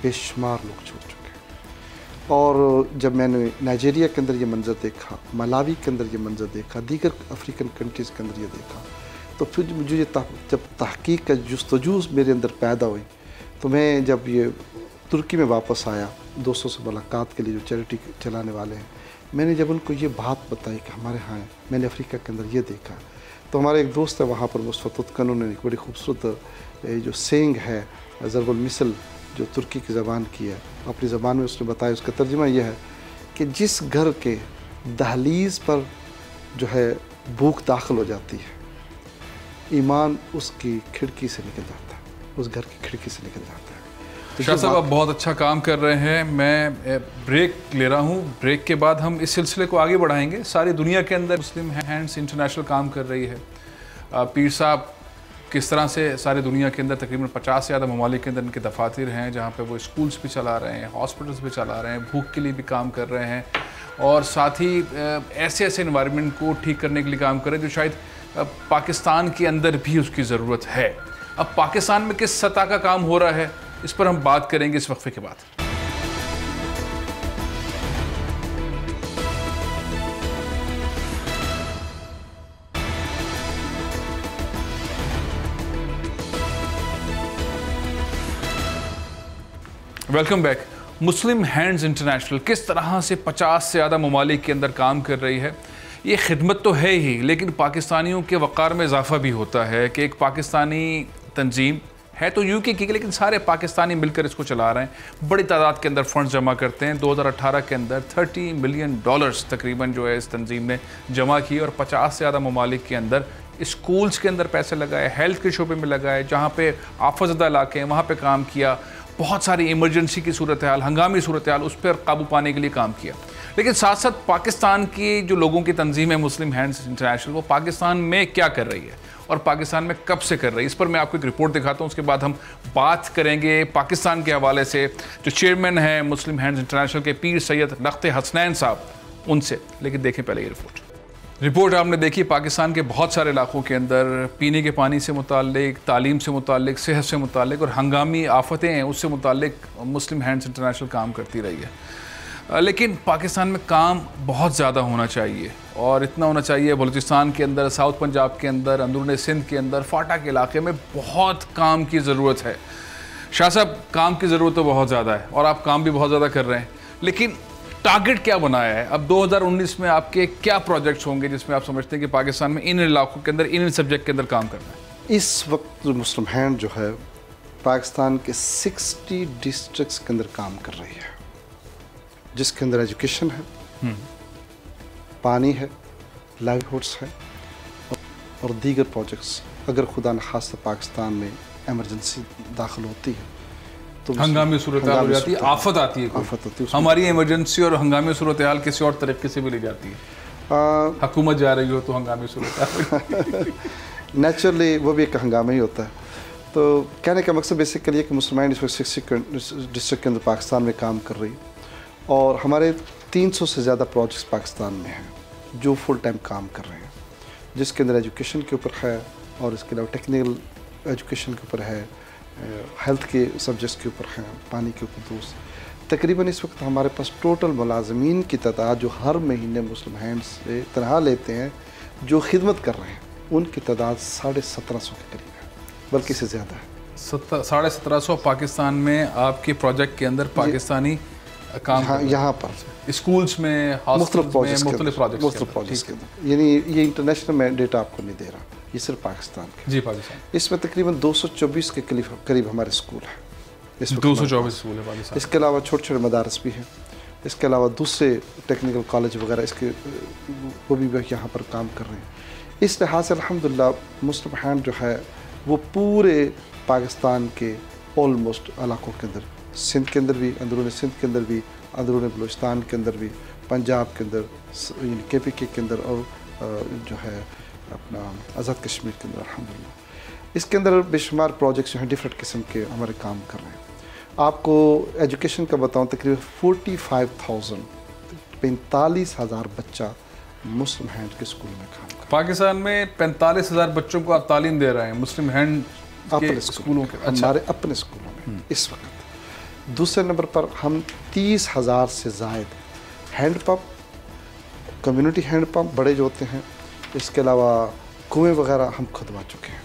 बेशुमार लोग छोड़ चुके हैं। और जब मैंने नाइजीरिया के अंदर ये मंज़र देखा, मलावी के अंदर ये मंज़र देखा, दीगर अफ्रीकन कंट्रीज़ के अंदर ये देखा, तो फिर मुझे जब तहकीक का जुस्तजू मेरे अंदर पैदा हुई, तो मैं जब ये तुर्की में वापस आया 200 से मुलाकात के लिए जो चैरिटी चलाने वाले हैं, मैंने जब उनको ये बात बताई कि हमारे यहाँ मैंने अफ्रीका के अंदर ये देखा, तो हमारा एक दोस्त है वहाँ पर, मुस्तफ़ा ने एक बड़ी खूबसूरत जो सेंग है ज़रबुल मिसल जो तुर्की की ज़बान की है, अपनी ज़बान में उसने बताया। उसका तर्जुमा यह है कि जिस घर के दहलीज़ पर जो है भूख दाखिल हो जाती है, ईमान उसकी खिड़की से निकल जाता है, उस घर की खिड़की से निकल जाता है। तो शाह साहब आप बहुत अच्छा काम कर रहे हैं। मैं ब्रेक ले रहा हूँ, ब्रेक के बाद हम इस सिलसिले को आगे बढ़ाएंगे। सारी दुनिया के अंदर मुस्लिम हैंड्स इंटरनेशनल काम कर रही है। पीर साहब किस तरह से सारी दुनिया के अंदर तकरीबन 50 से ज़्यादा ममालिक के अंदर इनके दफातर हैं, जहाँ पे वो स्कूल्स भी चला रहे हैं, हॉस्पिटल्स भी चला रहे हैं, भूख के लिए भी काम कर रहे हैं, और साथ ही ऐसे इन्वायरमेंट को ठीक करने के लिए काम कर रहे हैं जो शायद पाकिस्तान के अंदर भी उसकी ज़रूरत है। अब पाकिस्तान में किस सतह का काम हो रहा है اس پر ہم بات کریں گے اس وقفے کے بعد. Welcome back. Muslim Hands International کس طرح سے 50 سے زیادہ ممالک کے اندر کام کر رہی ہے. یہ خدمت تو ہے ہی، لیکن پاکستانیوں کے وقار میں اضافہ بھی ہوتا ہے کہ ایک پاکستانی تنظیم ہے تو یو کے کی، لیکن سارے پاکستانی مل کر اس کو چلا رہے ہیں. بڑی تعداد کے اندر فنڈز جمع کرتے ہیں. 2018 کے اندر $30 ملین تقریباً جو ہے اس تنظیم نے جمع کی، اور 50 سے زیادہ ممالک کے اندر اسکولز کے اندر پیسے لگائے، ہیلتھ کے شعبے میں لگائے، جہاں پہ آفت زدہ علاقے ہیں وہاں پہ کام کیا. بہت ساری ایمرجنسی کی صورتحال، ہنگامی صورتحال، اس پر قابو پانے کے لیے کام کیا. لیکن ساتھ ساتھ پاکستان کی جو لوگوں کی تنظیم ہے مسلم ہینڈز انٹرنیشنل، وہ پاکستان میں کیا کر رہی ہے اور پاکستان میں کب سے کر رہی ہے، اس پر میں آپ کو ایک رپورٹ دکھاتا ہوں. اس کے بعد ہم بات کریں گے پاکستان کے حوالے سے جو چیئرمین ہیں مسلم ہینڈز انٹرنیشنل کے پیر سید لخت حسنین صاحب، ان سے. لیکن دیکھیں پہلے یہ رپورٹ آپ نے دیکھی. پاکستان کے بہت سارے علاقوں کے اندر پینے کے پانی سے متعلق، تعلیم سے متعلق، صحت سے متعلق اور ہنگامی آفتیں ہیں اس سے متعلق مسلم ہینڈز انٹرنیشنل کام کرتی رہی ہے. لیکن پاکستان میں کام بہت زیادہ ہونا چاہیے، اور اتنا ہونا چاہیے بلوچستان کے اندر، ساؤتھ پنجاب کے اندر، اندرون سندھ کے اندر، فاٹا کے علاقے میں بہت کام کی ضرورت ہے. شاہ صاحب، کام کی ضرورت تو بہت زیادہ ہے اور آپ کام بھی بہت زیادہ کر رہے ہیں، لیکن ٹارگٹ کیا بنایا ہے؟ اب 2019 میں آپ کے کیا پروجیکٹس ہوں گے جس میں آپ سمجھتے ہیں کہ پاکستان میں ان علاقوں کے اندر ان سبجیکٹ کے اندر کام کرنا ہے؟ اس وقت مسلم ہینڈ جو ہے پاکستان کے 60 ڈسٹرکٹس کے اندر کام کر رہی ہے، جس کے اندر ایجوکیشن ہے، پانی ہے، لائیولیہوڈس ہے اور دیگر پروجیکٹس. اگر خدا نخواستہ پاکستان میں ایمرجنسی داخل ہوتی ہے تو ہنگامی صورتحال ہو جاتی ہے، آفت آتی ہے، آفت ہوتی ہے، ہماری ایمرجنسی اور ہنگامی صورتحال کسی اور طریقے سے بھی لی جاتی ہے. حکومت جا رہی ہو تو ہنگامی صورتحال نیچرلی وہ بھی ایک ہنگامہ ہی ہوتا ہے. تو کہنے کا مقصد بیسیکلی ہے کہ مسلمان اس وقت 60 ڈسٹرکٹ کے اندر پاکستان میں کام کر رہی، اور ہمارے 300 سے زیادہ پروجیکٹس پاکستان میں ہیں جو فل ٹائم کام کر رہے ہیں، جس کے اندر ایجوکیشن کے اوپر ہے، اور اس کے علاوہ ٹیکنیکل ایجوکیشن کے اوپر ہے، ہیلتھ کے سبجیکٹس کے اوپر ہیں، پانی کے اوپر دوسرے. تقریباً اس وقت ہمارے پاس ٹوٹل ملازمین کی تعداد جو ہر مہینے مسلم ہینڈ سے تنخواہ لیتے ہیں، جو خدمت کر رہے ہیں، ان کی تعداد 1750 کے قریب ہے، بلکہ اس سے زیادہ ہے. 1750 پاکستان میں آپ کے پروجیکٹ کے اندر پاکستانی کام یہاں پر اسکولز میں، مختلف پروجیکٹس کے اندر. یعنی یہ انٹرنیشنل میں ڈیٹا آپ کو نہیں دے رہا، یہ صرف پاکستان کے. جی پاکستان. اس میں تقریباً 224 کے قریب ہمارے اسکول ہیں. 224 اسکول ہے پاکستان. اس کے علاوہ چھوٹے چھوٹے مدارس بھی ہیں، اس کے علاوہ دوسرے ٹیکنیکل کالج وغیرہ اس کے وہ بھی یہاں پر کام کر رہے ہیں. اس لحاظ سے الحمدللہ مسلم ہینڈ جو ہے وہ پورے پاکستان کے آلموسٹ علاقوں کے اندر، سندھ کے اندر بھی، اندرون سندھ کے اندر بھی، اندرون بلوچستان کے اندر بھی، پنجاب کے اندر، یعنی کے پی کے اندر، اور جو ہے اپنا آزاد کشمیر کے اندر الحمدللہ. اس کے اندر بے شمار پروجیکٹس جو ہیں ڈفرینٹ قسم کے ہمارے کام کر رہے ہیں. آپ کو ایجوکیشن کا بتاؤں، تقریباً 45,000 بچہ مسلم ہینڈ کے اسکول میں کام کرتے ہیں. پاکستان میں 45,000 بچوں کو آپ تعلیم دے رہے ہیں مسلم ہینڈ کے اسکولوں کے، ہمارے اپنے اسکولوں میں اس وقت. دوسرے نمبر پر ہم 30,000 سے زائد hand pump, community hand pump بڑے جو ہوتے ہیں، اس کے علاوہ کنویں وغیرہ ہم کھدوا چکے ہیں.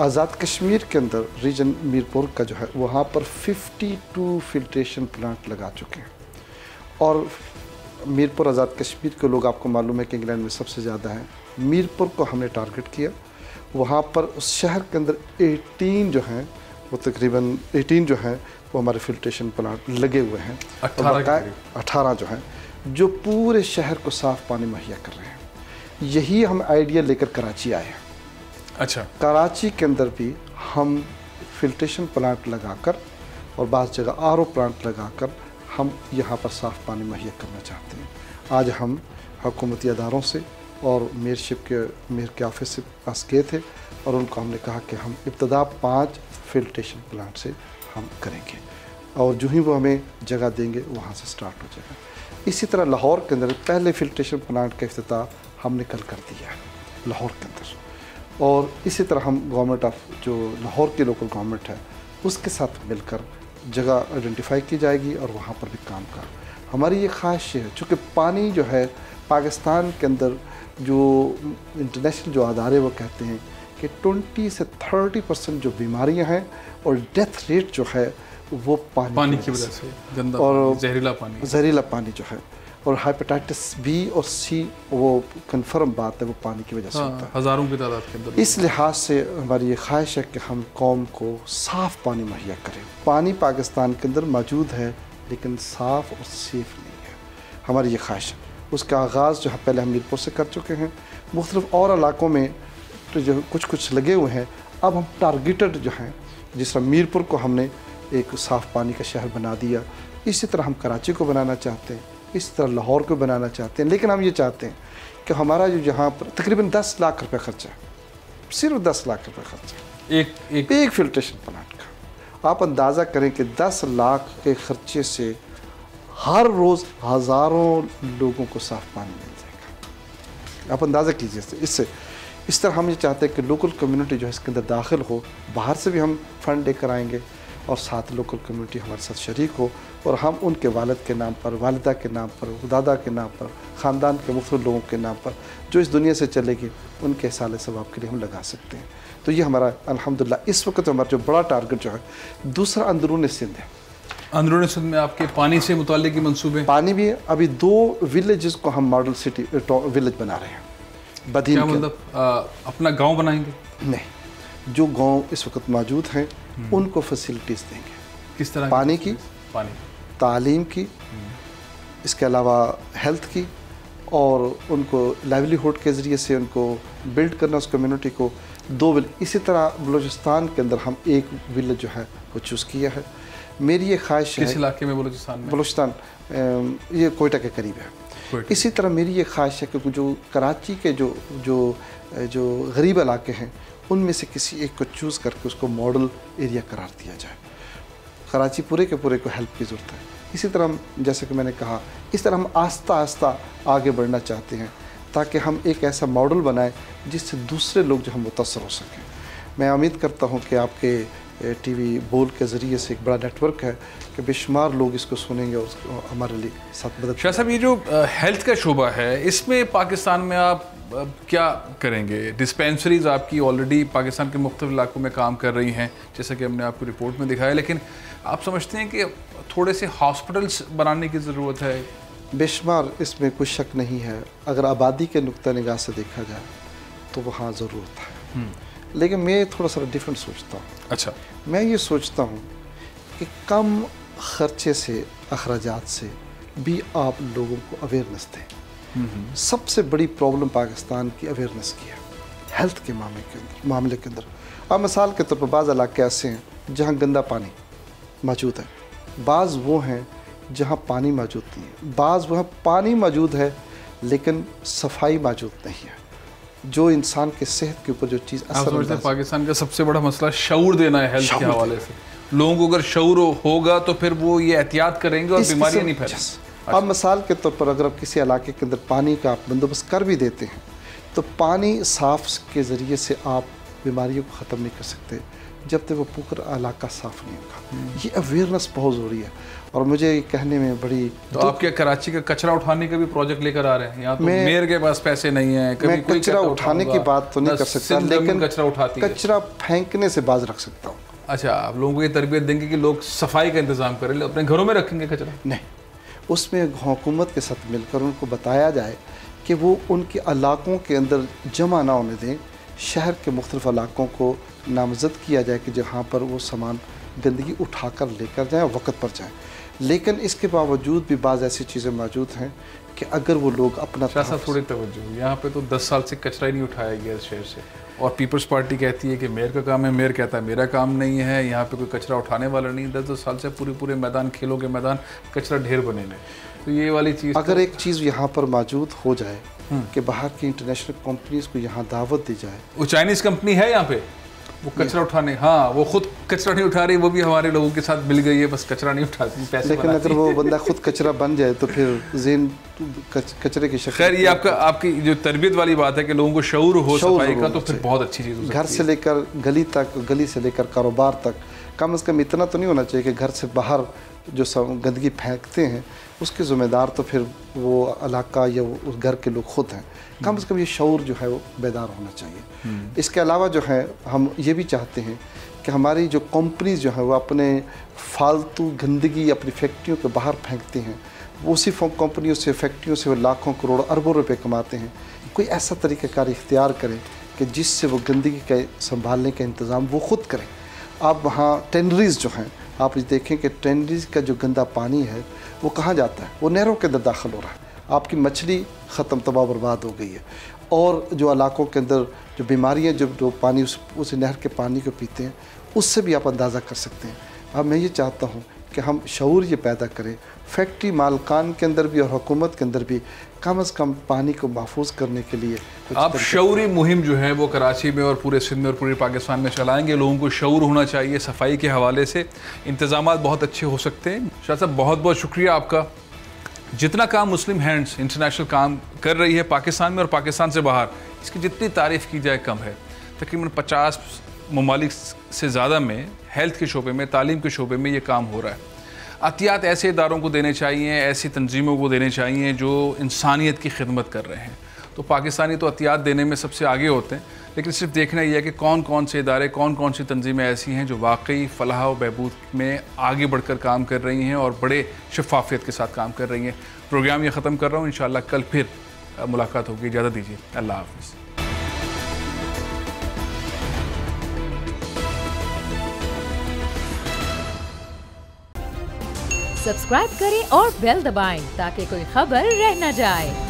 آزاد کشمیر کے اندر ریجن میرپور کا جو ہے وہاں پر 52 فلٹریشن پلانٹ لگا چکے ہیں. اور میرپور آزاد کشمیر کے لوگ آپ کو معلوم ہے کہ انگلینڈ میں سب سے زیادہ ہیں. میرپور کو ہم نے ٹارگٹ کیا، وہاں پر اس شہر کے اندر 18 جو ہیں وہ تقریباً 18 جو ہیں وہ ہمارے فلٹریشن پلانٹ لگے ہوئے ہیں. 18 جو ہیں جو پورے شہر کو صاف پانی مہیا کر رہے ہیں. یہی ہم آئیڈیا لے کر کراچی آئے ہیں. اچھا. کراچی کے اندر بھی ہم فلٹریشن پلانٹ لگا کر اور بعض جگہ RO پلانٹ لگا کر ہم یہاں پر صاف پانی مہیا کرنا چاہتے ہیں. آج ہم حکومتی اداروں سے اور میئر کے آفس سے پاس گئے تھے اور ان کو ہم نے کہا کہ ہم ابتدا 5 فلٹریشن پلانٹ سے ہم کریں گے، اور جو ہی وہ ہمیں جگہ دیں گے وہاں سے سٹارٹ ہو جائے گا. اسی طرح لاہور کے اندر پہلے فلٹریشن پلانٹ کا افتتاح ہم نے کل کر دیا ہے لاہور کے اندر. اور اسی طرح ہم گورنمنٹ آف جو لاہور کی لوکل گورنمنٹ ہے उसके साथ मिलकर जगह आइडेंटिफाई की जाएगी और वहाँ पर भी काम का हमारी ये ख्वाहिश है। चूँकि पानी जो है पाकिस्तान के अंदर जो इंटरनेशनल जो अदारे वो कहते हैं कि 20 से 30% जो बीमारियां हैं और डेथ रेट जो है वो पानी की वजह से, गंदा और जहरीला पानी जो है, और हेपेटाइटिस बी और सी वो कंफर्म बात है, वो पानी की वजह से होता है, हज़ारों की तादाद के अंदर। इस लिहाज से हमारी ये ख्वाहिश है कि हम कौम को साफ़ पानी मुहैया करें। पानी पाकिस्तान के अंदर मौजूद है लेकिन साफ़ और सेफ़ नहीं है, हमारी ये ख्वाहिश है। उसका आगाज़ जो है पहले हम मीरपुर से कर चुके हैं, मुख्तलिफ और इलाकों में तो जो कुछ लगे हुए हैं। अब हम टारगेटेड जो हैं, जिस तरह मीरपुर को हमने एक साफ़ पानी का शहर बना दिया, इसी तरह हम कराची को बनाना चाहते हैं, इसी तरह लाहौर को बनाना चाहते हैं। लेकिन हम ये चाहते हैं कि हमारा जो यहाँ पर तकरीबन 10 लाख रुपये खर्चा है, सिर्फ 10 लाख रुपये खर्चा एक फिल्ट्रेशन प्लांट का। आप अंदाज़ा करें कि 10 लाख के खर्चे से हर रोज़ हज़ारों लोगों को साफ़ पानी मिल जाएगा। आप अंदाज़ा कीजिए इससे। इस तरह हम ये चाहते हैं कि लोकल कम्युनिटी जो है इसके अंदर दाखिल हो, बाहर से भी हम फ़ंड लेकर आएंगे और साथ लोकल कम्युनिटी हमारे साथ शरीक हो, और हम उनके वालिद के नाम पर, वालिदा के नाम पर, दादा के नाम पर, ख़ानदान के मुख्तलिफ लोगों के नाम पर जो इस दुनिया से चलेगी उनके साले सवाब के लिए हम लगा सकते हैं। तो ये हमारा अल्हम्दुलिल्लाह इस वक्त हमारा जो बड़ा टारगेट जो है। दूसरा अंदरून सिंध है। अंदरून सिंध में आपके पानी से मुताल्लिक़ की मंसूबे? पानी भी है। अभी 2 विलेजेस को हम मॉडल सिटी विलेज बना रहे हैं। क्या मतलब अपना गांव बनाएंगे? नहीं, जो गांव इस वक्त मौजूद हैं उनको फैसिलिटीज़ देंगे। किस तरह? पानी की, तालीम की, इसके अलावा हेल्थ की, और उनको लाइवलीहुड के ज़रिए से उनको बिल्ड करना उस कम्युनिटी को। 2 विलेज। इसी तरह बलूचिस्तान के अंदर हम एक विलेज जो है वो चूज़ किया है। मेरी ये ख्वाहिश है। किस इलाके में बलूचिस्तान में? बलूचिस्तान ये कोयटा के करीब है। इसी तरह मेरी ये ख्वाहिश है कि जो कराची के जो गरीब इलाके हैं उनमें से किसी एक को चूज़ करके उसको मॉडल एरिया करार दिया जाए। कराची पूरे के पूरे को हेल्प की ज़रूरत है। इसी तरह जैसे कि मैंने कहा, इस तरह हम आस्ता आस्ता आगे बढ़ना चाहते हैं ताकि हम एक ऐसा मॉडल बनाएं जिससे दूसरे लोग जो हम मुतासर हो सकें। मैं उम्मीद करता हूँ कि आपके टीवी बोल के ज़रिए से एक बड़ा नेटवर्क है कि बेशुमार लोग इसको सुनेंगे और उसको हमारे लिए साथ मदद। शाह साहब, ये जो हेल्थ का शोबा है इसमें पाकिस्तान में आप क्या करेंगे? डिस्पेंसरीज़ आपकी ऑलरेडी पाकिस्तान के मुख्तलिफ इलाकों में काम कर रही हैं, जैसा कि हमने आपको रिपोर्ट में दिखाया, लेकिन आप समझते हैं कि थोड़े से हॉस्पिटल्स बनाने की ज़रूरत है? बेशुमार, इसमें कोई शक नहीं है। अगर आबादी के नुक्ता निगाह से देखा जाए तो वहाँ ज़रूरत है, लेकिन मैं थोड़ा सा डिफरेंट सोचता हूँ। अच्छा। मैं ये सोचता हूँ कि कम ख़र्चे से, अखराजात से भी आप लोगों को अवेयरनेस दें। सबसे बड़ी प्रॉब्लम पाकिस्तान की अवेयरनेस की है हेल्थ के मामले के अंदर। अब मिसाल के तौर पर बाज़ इलाके ऐसे हैं जहाँ गंदा पानी मौजूद है, बाज़ वो हैं जहाँ पानी मौजूद नहीं है, बाज़ वहाँ पानी मौजूद है लेकिन सफाई मौजूद नहीं है, जो इंसान के सेहत के ऊपर जो चीज़ असर। पाकिस्तान का सबसे बड़ा मसला शऊर देना है हेल्थ के हवाले से। लोगों को अगर शऊर होगा तो फिर वो ये एहतियात करेंगे और बीमारियां नहीं फैलेंगी। अब मिसाल के तौर पर अगर आप किसी इलाके के अंदर पानी का आप बंदोबस्त कर भी देते हैं तो पानी साफ़ के ज़रिए से आप बीमारियों को ख़त्म नहीं कर सकते जब तक वो पूरा इलाका साफ़ नहीं होगा। ये अवेयरनेस बहुत ज़रूरी है। और मुझे ये कहने में बड़ी तो आप क्या कराची का कचरा उठाने का भी प्रोजेक्ट लेकर आ रहे हैं? यहाँ तो मेयर के पास पैसे नहीं है, मैं कचरा उठाने की बात तो नहीं कर सकता, लेकिन कचरा फेंकने से बाज रख सकता हूँ। अच्छा, आप लोगों को ये तरबियत देंगे कि लोग सफाई का इंतज़ाम करें, अपने घरों में रखेंगे कचरा? नहीं, उसमें हुकूमत के साथ मिलकर उनको बताया जाए कि वो उनके इलाकों के अंदर जमा ना होने दें। शहर के मुख्तलिफ इलाकों को नामज़द किया जाए कि जहाँ पर वो सामान गंदगी उठाकर लेकर जाएँ, वक़्त पर जाएँ। लेकिन इसके बावजूद भी बाज़ ऐसी चीज़ें मौजूद हैं कि अगर वो लोग अपना थोड़ी तवज्जो, यहाँ पे तो 10 साल से कचरा ही नहीं उठाया गया इस शहर से, और पीपल्स पार्टी कहती है कि मेयर का काम है, मेयर कहता है मेरा काम नहीं है, यहाँ पे कोई कचरा उठाने वाला नहीं। 10 साल से पूरे मैदान, खेलों के मैदान कचरा ढेर बने हैं। तो ये वाली चीज़, अगर एक चीज़ यहाँ पर मौजूद हो जाए कि बाहर की इंटरनेशनल कंपनीज़ को यहाँ दावत दी जाए। वो चाइनीज़ कंपनी है यहाँ पे, वो कचरा उठाने, हाँ वो खुद कचरा नहीं उठा रही, वो भी हमारे लोगों के साथ मिल गई है, बस कचरा नहीं उठाती, पैसे। लेकिन अगर वो बंदा खुद कचरा बन जाए तो फिर ज़ेन कचरे की शक्ल। खैर, ये आपकी जो तरबियत वाली बात है कि लोगों को शऊर हो सफाई का, तो फिर बहुत अच्छी चीज़। घर से लेकर गली तक, गली से लेकर कारोबार तक, कम से कम इतना तो नहीं होना चाहिए कि घर से बाहर जो गंदगी फेंकते हैं उसके ज़िम्मेदार तो फिर वो इलाका या उस घर के लोग खुद हैं। कम से कम ये शऊर जो है वो बेदार होना चाहिए। इसके अलावा जो है हम ये भी चाहते हैं कि हमारी जो कंपनीज जो है वो अपने फालतू गंदगी अपनी फैक्ट्रियों के बाहर फेंकती हैं, वो उसी कंपनियों से फैक्ट्रियों से वो लाखों करोड़ अरबों रुपए कमाते हैं। कोई ऐसा तरीक़ाकार इख्तियार करें कि जिससे वो गंदगी के संभालने का इंतज़ाम वो ख़ुद करें। आप वहाँ टेनरीज जो हैं, आप देखें कि टेनरीज का जो गंदा पानी है वो कहाँ जाता है, वो नहरों के अंदर दाखिल हो रहा है। आपकी मछली ख़त्म तबाह बर्बाद हो गई है। और जो इलाकों के अंदर जो बीमारियाँ जो पानी उस नहर के पानी को पीते हैं उससे भी आप अंदाज़ा कर सकते हैं। अब मैं ये चाहता हूँ कि हम शऊर ये पैदा करें फैक्ट्री मालकान के अंदर भी और हुकूमत के अंदर भी, कम से कम पानी को महफूज करने के लिए आप शऊरी मुहिम जो है वो कराची में और पूरे सिंध में और पूरे पाकिस्तान में चलाएंगे। लोगों को शऊर होना चाहिए, सफाई के हवाले से इंतज़ामात बहुत अच्छे हो सकते हैं। शाह साहब बहुत बहुत शुक्रिया आपका। जितना काम मुस्लिम हैंड्स इंटरनेशनल काम कर रही है पाकिस्तान में और पाकिस्तान से बाहर, इसकी जितनी तारीफ़ की जाए कम है। तकरीबन 50 ममालिक से ज़्यादा में हेल्थ के शोबे में, तालीम के शोबे में ये काम हो रहा है। अतियात ऐसे इदारों को देने चाहिए, ऐसी तंजीमों को देने चाहिए जो इंसानियत की खिदमत कर रहे हैं। तो पाकिस्तानी तो अतियात देने में सबसे आगे होते हैं, लेकिन सिर्फ देखना यह है कि कौन कौन से इदारे, कौन कौन सी तंजीमें ऐसी हैं जो वाकई फलाह व बहबूद में आगे बढ़कर काम कर रही हैं और बड़े शफाफियत के साथ काम कर रही हैं। प्रोग्राम ये ख़त्म कर रहा हूँ, इंशाअल्लाह कल फिर मुलाकात होगी। इजाज़त दीजिए, अल्लाह हाफ़िज़। सब्सक्राइब करें और बेल दबाएं ताकि कोई खबर रह न जाए।